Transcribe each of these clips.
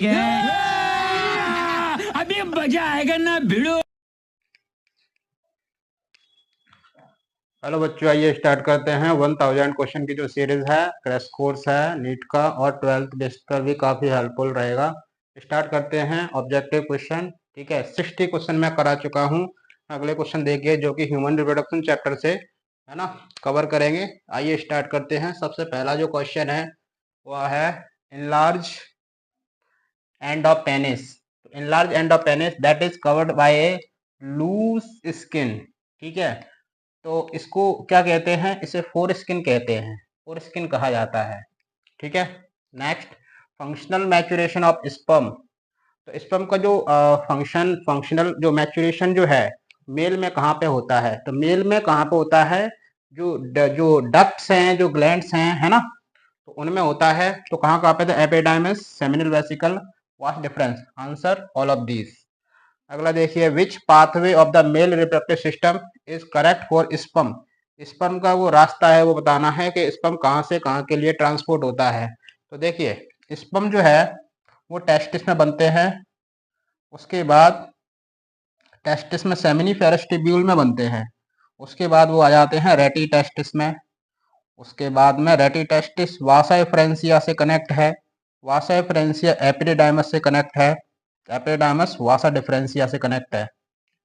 है। अभी मजा आएगा ना भिड़ो। हेलो बच्चों, आइए स्टार्ट करते हैं। 1000 क्वेश्चन की जो सीरीज है क्रैश कोर्स है नीट का, और 12th बेस पर भी काफी हेल्पफुल रहेगा। स्टार्ट करते हैं। ऑब्जेक्टिव क्वेश्चन, ठीक है। 60 क्वेश्चन मैं करा चुका हूँ। अगले क्वेश्चन देखिए जो कि ह्यूमन रिप्रोडक्शन चैप्टर से है ना, कवर करेंगे। आइए स्टार्ट करते हैं। सबसे पहला जो क्वेश्चन है वह है enlarge end of penis. Enlarge end of penis that is covered by a loose skin, ठीक है। तो इसको क्या कहते हैं? इसे फोर स्किन कहते हैं, फोर स्किन कहा जाता है, ठीक है। Next, functional maturation of sperm. तो स्पर्म का जो फंक्शनल जो मैचुरेशन जो है मेल में कहाँ पे होता है? तो मेल में कहाँ पे होता है? जो डक्ट्स हैं, जो ग्लैंड्स हैं, है ना, तो उनमें होता है। तो कहाँ कहाँ पे? तो epididymis, seminal vesicle, vas deferens. Answer all of these. अगला देखिए, which pathway of the male reproductive system is correct for sperm. Sperm का वो रास्ता है, वो बताना है कि स्पर्म कहाँ से कहाँ के लिए ट्रांसपोर्ट होता है। तो देखिए, स्पर्म जो है वो टेस्टिस में बनते हैं, उसके बाद टेस्टिस में सेमिनिफेरस ट्यूब्यूल में बनते हैं, उसके बाद वो आ जाते हैं रेटी टेस्टिस में, उसके बाद में रेटी टेस्टिस वासा फ्रेंसिया से कनेक्ट है, वासा फ्रेंसिया एपिडिडाइमस से कनेक्ट है, एपिडिडाइमस वासा डिफरेंसिया से कनेक्ट है,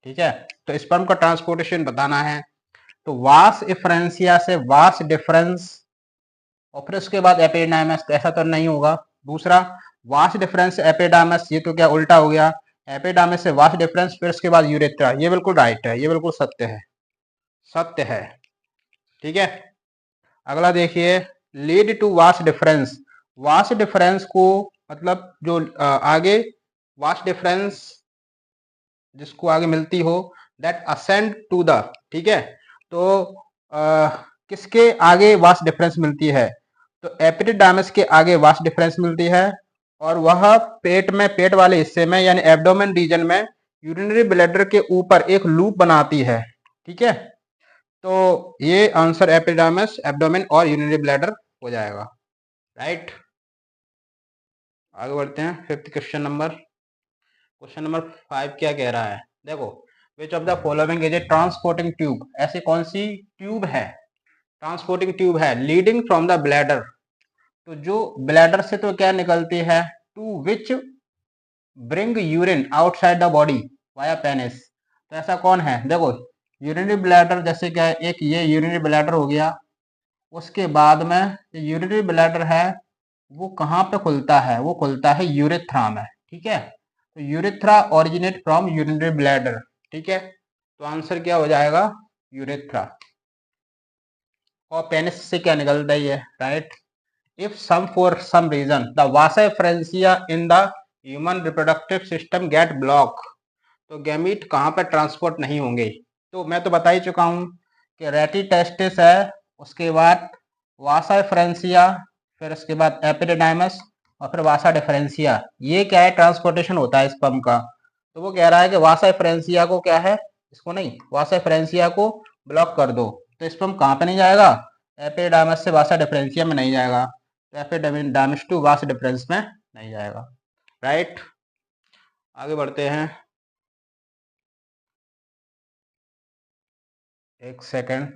ठीक है। तो स्पर्म का ट्रांसपोर्टेशन बताना है। तो वास इफ्रेंसिया से वास डिफरेंस, और फिर उसके बाद एपिडाइमस, तो ऐसा तो नहीं होगा। दूसरा, वास डिफरेंस एपिडाइमस, ये तो क्या उल्टा हो गया। एपिडाइमस से वास डिफरेंस, फिर उसके बाद यूरेथ्रा। ये बिल्कुल राइट है, ये बिल्कुल सत्य है, सत्य है, ठीक है। अगला देखिए, lead to vas deferens. Vas deferens को मतलब जो आगे वास डिफरेंस जिसको आगे मिलती हो, दैट असेंड टू द, ठीक है। तो किसके आगे वास्ट डिफरेंस मिलती है? तो एपिडिडाइमस के आगे वास्ट डिफरेंस मिलती है, और वह पेट में, पेट वाले हिस्से में यानी एब्डोमेन रीजन में यूरिनरी ब्लैडर के ऊपर एक लूप बनाती है, ठीक है। तो ये आंसर एपिडाइमस, एब्डोमेन और यूरिनरी ब्लैडर हो जाएगा, राइट। आगे बढ़ते हैं। Fifth question number, question number 5 क्या कह रहा है? देखो, which of the following is a transporting tube. ऐसी कौन सी ट्यूब है, ट्रांसपोर्टिंग ट्यूब है, लीडिंग फ्रॉम द ब्लैडर। तो जो ब्लैडर से तो क्या निकलती है? To which bring urine outside the body via penis. तो ऐसा कौन है? देखो, यूरिनरी ब्लैडर जैसे क्या है, एक ये यूरिनरी ब्लैडर हो गया, उसके बाद में यूरिनरी ब्लैडर है वो कहाँ पे खुलता है? वो खुलता है यूरेथ्रा में, ठीक है। तो urethra originate from urinary bladder, ठीक है। तो आंसर क्या हो जाएगा? यूरेथ्रा। और पेनिस से क्या निकलता ही है, right. If some for some reason the vasa deferentia in the human reproductive system get block. तो गैमीट कहाँ पर ट्रांसपोर्ट नहीं होंगे? तो मैं तो बता ही चुका हूँ कि रेटी टेस्टिस है, उसके बाद वासा फ्रेंसिया, फिर उसके बाद एपिडिडाइमस, और फिर वासा डिफरेंसिया। ये क्या है? ट्रांसपोर्टेशन होता है स्पर्म का। तो वो कह रहा है कि वासा फ्रेंसिया को क्या है, इसको नहीं, वासा फ्रेंसिया को ब्लॉक कर दो। तो स्पर्म कहाँ पे नहीं जाएगा? एपिडिडाइमस से वासा डिफरेंसिया में नहीं जाएगा, तो एपिडिडाइमस टू वासा डिफरेंस में नहीं जाएगा, राइट। आगे बढ़ते हैं, एक second.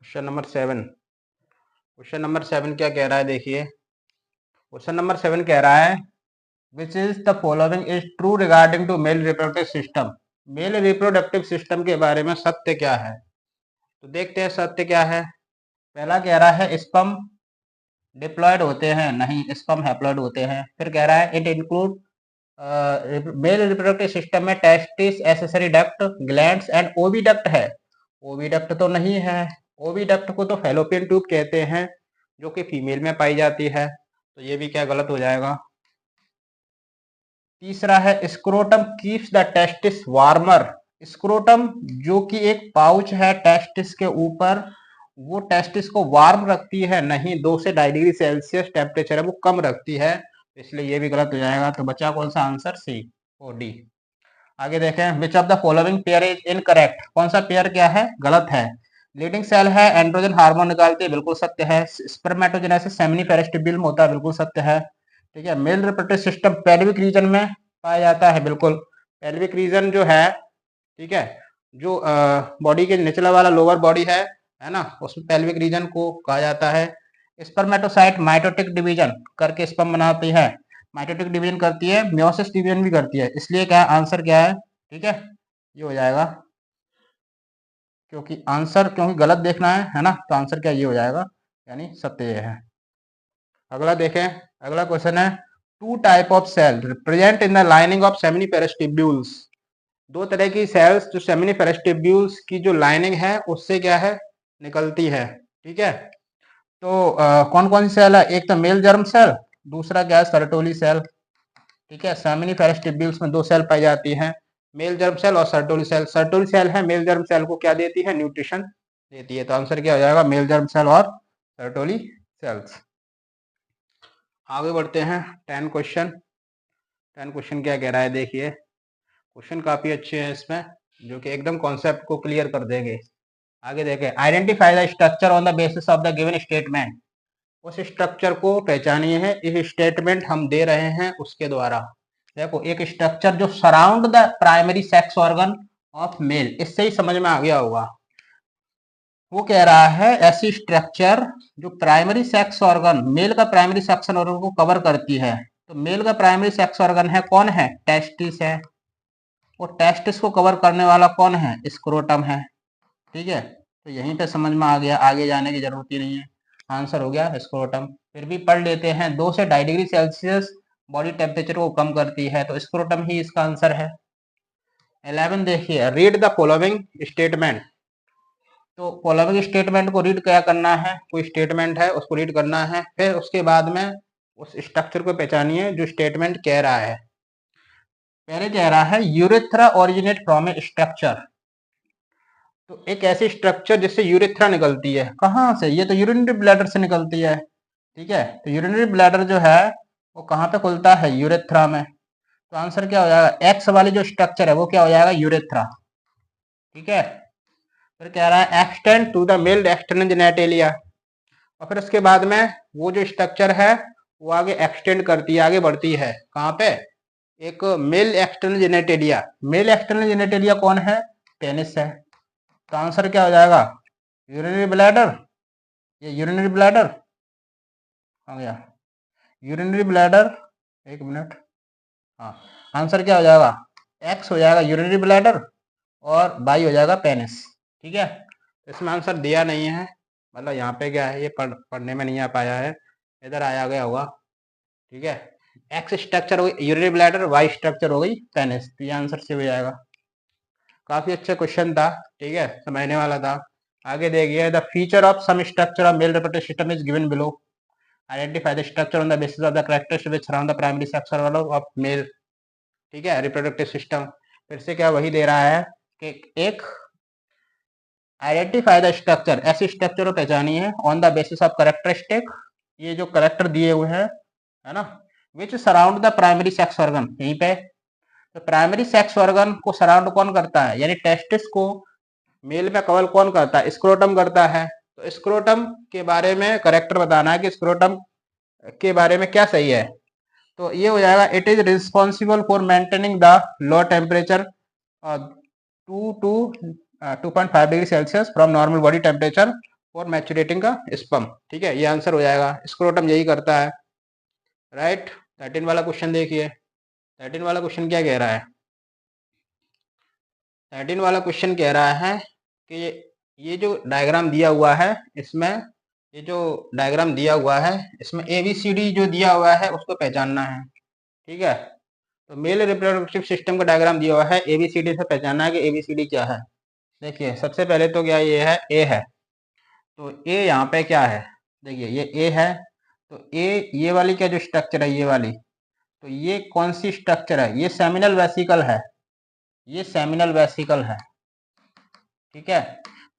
Question number 7, question number 7 क्या कह रहा है? देखिए, क्वेश्चन नंबर 7 कह रहा है which is the following is true regarding to male reproductive system. Male reproductive system के बारे में सत्य क्या है? तो देखते हैं सत्य क्या है। पहला कह रहा है स्पर्म डिप्लॉयड होते हैं, नहीं, स्पर्म हैप्लॉयड होते हैं। फिर कह रहा है it include male reproductive system में testis, accessory duct, glands and oviduct है। ओविडक्ट तो नहीं है, ओविडक्ट को तो फैलोपियन ट्यूब कहते हैं, जो कि फीमेल में पाई जाती है। तो ये भी क्या गलत हो जाएगा। तीसरा है scrotum keeps the testis warmer. Scrotum जो कि एक पाउच है टेस्टिस के ऊपर, वो टेस्टिस को वार्म रखती है, नहीं, 2 से 2.5 डिग्री सेल्सियस टेम्परेचर है वो कम रखती है, इसलिए ये भी गलत हो जाएगा। तो बचा कौन सा आंसर? सी और डी। आगे देखें, विच of the following pair is incorrect, कौन सा पेयर क्या है, गलत है। लीडिंग सेल है, एंड्रोजन हार्मोन निकालती है, बिल्कुल सत्य है। स्पर्मेटोजेनेसिस सेमिनिफेरस ट्यूब्यूल में होता है, बिल्कुल सत्य है। ठीक है। Mail reproductive system pelvic region में पाया जाता है, बिल्कुल। पेल्विक रीजन जो है, ठीक है, जो बॉडी के निचला वाला लोअर बॉडी है ना, उसमें पेल्विक रीजन को कहा जाता है। स्पर्मेटोसाइट माइटोटिक डिवीजन करके स्पर्म बनाती है, माइटोटिक डिवीजन करती है, मियोसिस डिवीजन भी करती है। इसलिए क्या आंसर क्या है, ठीक है, ये हो जाएगा, क्योंकि गलत देखना है ना, तो आंसर क्या ये हो जाएगा, यानी सत्य ये है। अगला देखें, अगला क्वेश्चन है, two type of cell present in the lining of seminiferous tubules, दो तरह की सेल्स जो सेमिनिफेरस ट्यूब्यूल्स की जो लाइनिंग है उससे क्या है, निकलती है। ठीक है। तो कौन कौन सी सेल है, एक तो मेल जर्म सेल, दूसरा क्या है, सर्टोली सेल। ठीक है। सेमिनिफेरस ट्यूब्यूल्स में दो सेल पाई जाती हैं, मेल जर्म सेल और सर्टोली सेल। सर्टोली सेल है, मेल जर्म सेल को क्या देती है, न्यूट्रिशन देती है। तो आंसर क्या हो जाएगा, मेल जर्म सेल और सर्टोली सेल्स। आगे बढ़ते हैं, 10 क्वेश्चन क्या कह रहा है, देखिए क्वेश्चन काफी अच्छे हैं इसमें, जो कि एकदम कॉन्सेप्ट को क्लियर कर देंगे। आगे देखें, identify the structure on the basis of the given statement, उस स्ट्रक्चर को पहचानिए है इस स्टेटमेंट हम दे रहे हैं उसके द्वारा। देखो, एक स्ट्रक्चर जो surround the primary sex organ of mail, इससे ही समझ में आ गया होगा। वो कह रहा है ऐसी स्ट्रक्चर जो प्राइमरी सेक्स ऑर्गन, मेल का प्राइमरी सेक्स ऑर्गन को कवर करती है। तो मेल का प्राइमरी सेक्स ऑर्गन है, कौन है, टेस्टिस है। वो टेस्टिस को कवर करने वाला कौन है, स्क्रोटम है। ठीक है। तो यहीं पे समझ में आ गया, आगे जाने की जरूरत ही नहीं है, आंसर हो गया स्क्रोटम। फिर भी पढ़ लेते हैं, 2 से 2.5 डिग्री सेल्सियस बॉडी टेम्परेचर को कम करती है, तो स्क्रोटम ही इसका आंसर है। 11 देखिए, रीड द फॉलोइंग स्टेटमेंट, तो फॉलोइंग स्टेटमेंट को रीड क्या करना है, कोई स्टेटमेंट है उसको रीड करना है, फिर उसके बाद में उस स्ट्रक्चर को पहचानिए जो स्टेटमेंट कह रहा है। पहले कह रहा है urethra originate from A structure, तो एक ऐसी स्ट्रक्चर जिससे यूरेथ्रा निकलती है, कहाँ से, ये तो यूरिनरी ब्लैडर से निकलती है। ठीक है। तो यूरिनरी ब्लैडर जो है वो कहाँ पे खुलता है, यूरेथ्रा में। तो आंसर क्या हो जाएगा, एक्स वाली जो स्ट्रक्चर है वो क्या हो जाएगा, यूरेथ्रा। ठीक है। फिर कह रहा है extend to the male external genitalia, और फिर उसके बाद में वो जो स्ट्रक्चर है वो आगे एक्सटेंड करती है, आगे बढ़ती है, कहाँ पे, एक mail external genitalia. Mail external genitalia कौन है, पेनिस है। तो आंसर क्या हो जाएगा, यूरिनरी ब्लैडर, ये यूरिनरी ब्लैडर आ गया, यूरिनरी ब्लैडर, एक मिनट, हाँ, आंसर क्या हो जाएगा, एक्स हो जाएगा यूरिनरी ब्लैडर और वाई हो जाएगा पेनिस। ठीक है। इसमें आंसर दिया नहीं है, मतलब यहाँ पे क्या है, ये पढ़ने में नहीं आ पाया है, इधर आया गया होगा। ठीक है। एक्स स्ट्रक्चर हो गई यूरिनरी ब्लैडर, वाई स्ट्रक्चर हो गई पेनिस, तो ये आंसर से हो जाएगा। काफी अच्छा क्वेश्चन था, ठीक है, समझने वाला था। आगे देखिए, the feature of some structure of male reproductive system is given below, identify the structure on the basis of the characteristics which surround the primary sex organ of male. ठीक है, रिप्रोडक्टिव सिस्टम, फिर से क्या वही दे रहा है कि एक आइडेंटिफाई द स्ट्रक्चर, ऐसी स्ट्रक्चर को पहचानी है on the basis of characteristic, ये जो करेक्टर दिए हुए हैं, है ना, which surround the primary sex organ, यहीं पे तो प्राइमरी सेक्स ऑर्गन को सराउंड कौन करता है, यानी टेस्टिस को मेल में कवर कौन करता है, स्क्रोटम करता है। तो स्क्रोटम के बारे में करेक्टर बताना है कि स्क्रोटम के बारे में क्या सही है। तो ये हो जाएगा, it is responsible for maintaining the low temperature 2.5 degree Celsius from normal body temperature for maturating का स्पर्म। ठीक है, ये आंसर हो जाएगा, स्क्रोटम यही करता है। राइट। 13 वाला क्वेश्चन देखिए, 13 वाला क्वेश्चन क्या कह रहा है, 13 वाला क्वेश्चन कह रहा है कि ये जो डायग्राम दिया हुआ है इसमें, ये जो डायग्राम दिया हुआ है इसमें ABCD जो दिया हुआ है उसको पहचानना है। ठीक है। तो मेल रिप्रोडक्टिव सिस्टम का डायग्राम दिया हुआ है, ABCD से पहचानना है कि ABCD क्या है। देखिए, सबसे पहले तो क्या ये है, ए है, तो ए यहाँ पे क्या है, देखिए ये ए है, तो ए, ये वाली क्या जो स्ट्रक्चर है, ये वाली, तो ये कौन सी स्ट्रक्चर है, ये सेमिनल वेसिकल है, ये सेमिनल वेसिकल है। ठीक है।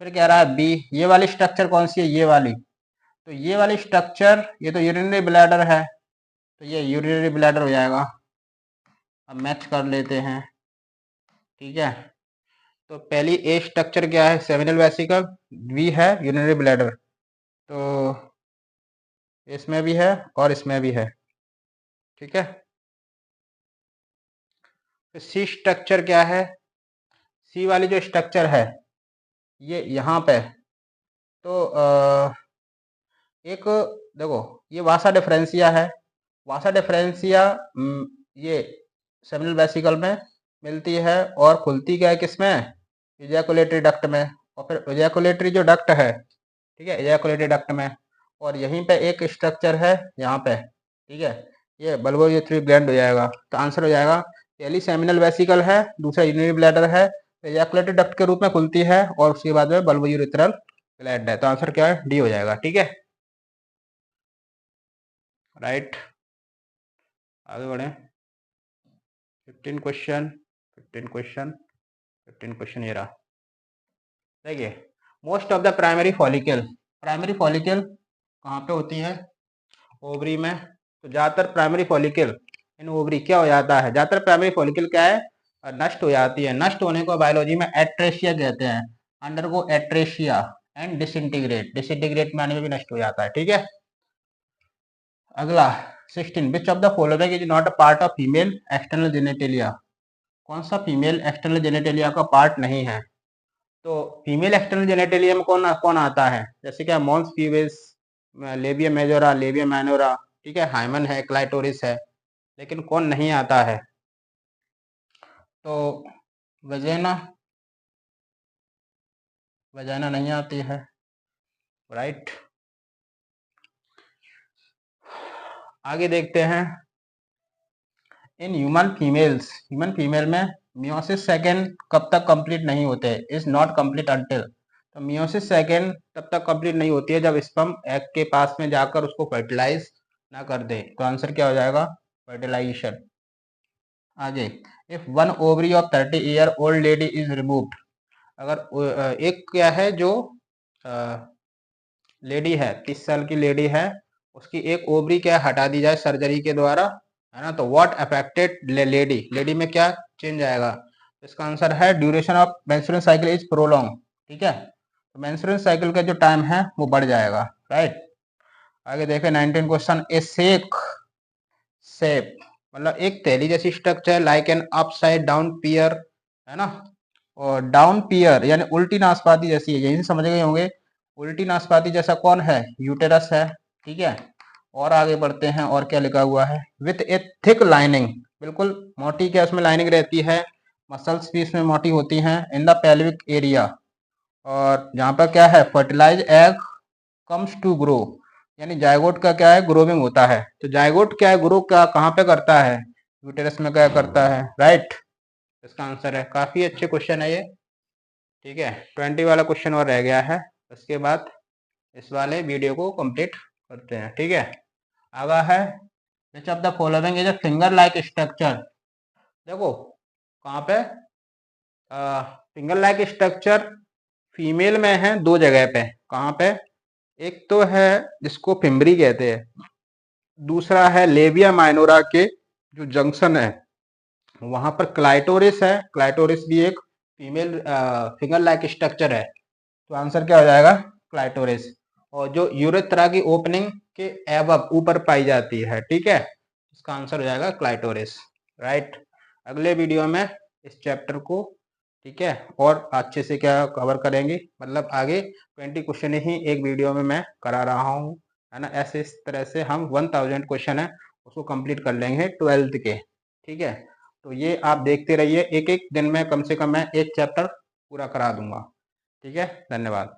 फिर कह रहा है बी, ये वाली स्ट्रक्चर कौन सी है, ये वाली, तो ये वाली स्ट्रक्चर, ये तो यूरिनरी ब्लैडर है, तो ये यूरिनरी ब्लैडर हो जाएगा। अब मैच कर लेते हैं, ठीक है। तो पहली ए स्ट्रक्चर क्या है, सेमिनल वेसिकल, बी है यूरिनरी ब्लैडर, तो इसमें भी है और इसमें भी है, ठीक है। तो सी स्ट्रक्चर क्या है, सी वाली जो स्ट्रक्चर है ये यहाँ पे, तो एक देखो ये वासा डिफरेंशिया है, वासा डिफरेंशिया ये सेमिनल वेसिकल में मिलती है और खुलती क्या है किसमें, इजैकुलेटरी डक्ट में, और फिर इजैकुलेटरी जो डक्ट है, ठीक है, इजैकुलेटरी डक्ट में, और यहीं पे एक स्ट्रक्चर है यहाँ पे, ठीक है, ये बल्बोयूरेथ्री ग्लैंड हो जाएगा। तो आंसर हो जाएगा पहली सेमिनल वेसिकल है, दूसरा यूरिनरी ब्लैडर है, इजैकुलेटरी डक्ट के रूप में खुलती है और उसके बाद में बल्बोयूरेथ्रल ग्लैंड है। तो आंसर क्या है, डी हो जाएगा, ठीक है, राइट। आगे बढ़े, 15 क्वेश्चन 15 क्वेश्चन 15 क्वेश्चन ये रहा। देखिए, most of the primary follicle कहाँ पे होती है, ओवरी में। तो ज़्यादातर प्राइमरी फॉलिकल इन ओवरी क्या हो जाता है, ज़्यादातर प्राइमरी फॉलिकल क्या है, नष्ट हो जाती है। नष्ट होने को बायोलॉजी में एट्रेशिया कहते हैं, अंडरगो एट्रेशिया एंड डिसइंटीग्रेट, डिसइंटीग्रेट में आने में भी नष्ट हो जाता है, ठीक है। अगला 16, विच of the following is not a part of female external genitalia, कौन सा फीमेल एक्सटर्नल जेनेटेलिया का पार्ट नहीं है। तो फीमेल एक्सटर्नल जेनेटेलिया में कौन कौन आता है, जैसे क्या mons pubis, labia majora, labia minora, ठीक है, हाइमन है, क्लाइटोरिस है, लेकिन कौन नहीं आता है, तो वजाइना, वजाइना नहीं आती है, राइट। आगे देखते हैं, इन ह्यूमन फीमेल में मियोसिस सेकेंड कब तक कंप्लीट नहीं होते, इज नॉट कंप्लीट अंटिल। तो मियोसिस सेकेंड तब तक कंप्लीट नहीं होती है जब स्पर्म एग के पास में जाकर उसको फर्टिलाइज ना कर दे। तो आंसर क्या हो जाएगा, फर्टिलाइजेशन। आगे, if one ovary of 30 year old lady is removed, अगर एक क्या है जो लेडी है, 30 साल की लेडी है, उसकी एक ओवरी क्या हटा दी जाए सर्जरी के द्वारा, है ना, तो व्हाट अफेक्टेड लेडी में क्या चेंज आएगा। इसका आंसर है duration of menstrual cycle is prolong, ठीक है, तो मेंस्ट्रुअल साइकिल का जो टाइम है वो बढ़ जाएगा, राइट। आगे देखें 19 क्वेश्चन, ए शेप मतलब एक थैली जैसी structure like an upside down pear, है ना, और डाउन पियर यानी उल्टी नाशपाती जैसी है, यही से समझ गए होंगे, उल्टी नाशपाती जैसा कौन है, यूटेरस है, ठीक है। और आगे बढ़ते हैं, और क्या लिखा हुआ है, विथ ए थिक लाइनिंग, बिल्कुल मोटी क्या उसमें लाइनिंग रहती है, मसल्स भी इसमें मोटी होती हैं, इन द पेल्विक एरिया, और जहाँ पर क्या है, fertilize egg comes to grow, यानी जायगोट का क्या है, ग्रोविंग होता है। तो जायगोट क्या है, ग्रो का कहाँ पे करता है, यूटेरस में क्या करता है, राइट। इसका आंसर है, काफी अच्छे क्वेश्चन है ये, ठीक है। 20 वाला क्वेश्चन और रह गया है, उसके बाद इस वाले वीडियो को कंप्लीट करते हैं, ठीक है। आगा है, विच of the following is a finger like structure. देखो कहाँ पे, फिंगर लाइक स्ट्रक्चर फीमेल में है दो जगह पे, कहाँ पे, एक तो है जिसको फिम्बरी कहते हैं, दूसरा है लेबिया माइनोरा के जो जंक्शन है वहां पर क्लाइटोरिस है, क्लाइटोरिस भी एक फीमेल फिंगर लाइक स्ट्रक्चर है। तो आंसर क्या हो जाएगा, क्लाइटोरिस, और जो यूरेथ्रा की ओपनिंग के एबव ऊपर पाई जाती है, ठीक है, इसका आंसर हो जाएगा क्लाइटोरिस, राइट। अगले वीडियो में इस चैप्टर को, ठीक है, और अच्छे से क्या कवर करेंगे, मतलब आगे 20 क्वेश्चन ही एक वीडियो में मैं करा रहा हूँ, है ना, ऐसे इस तरह से हम 1000 क्वेश्चन है उसको कंप्लीट कर लेंगे 12th के, ठीक है। तो ये आप देखते रहिए, एक एक दिन में कम से कम मैं एक चैप्टर पूरा करा दूंगा, ठीक है। धन्यवाद।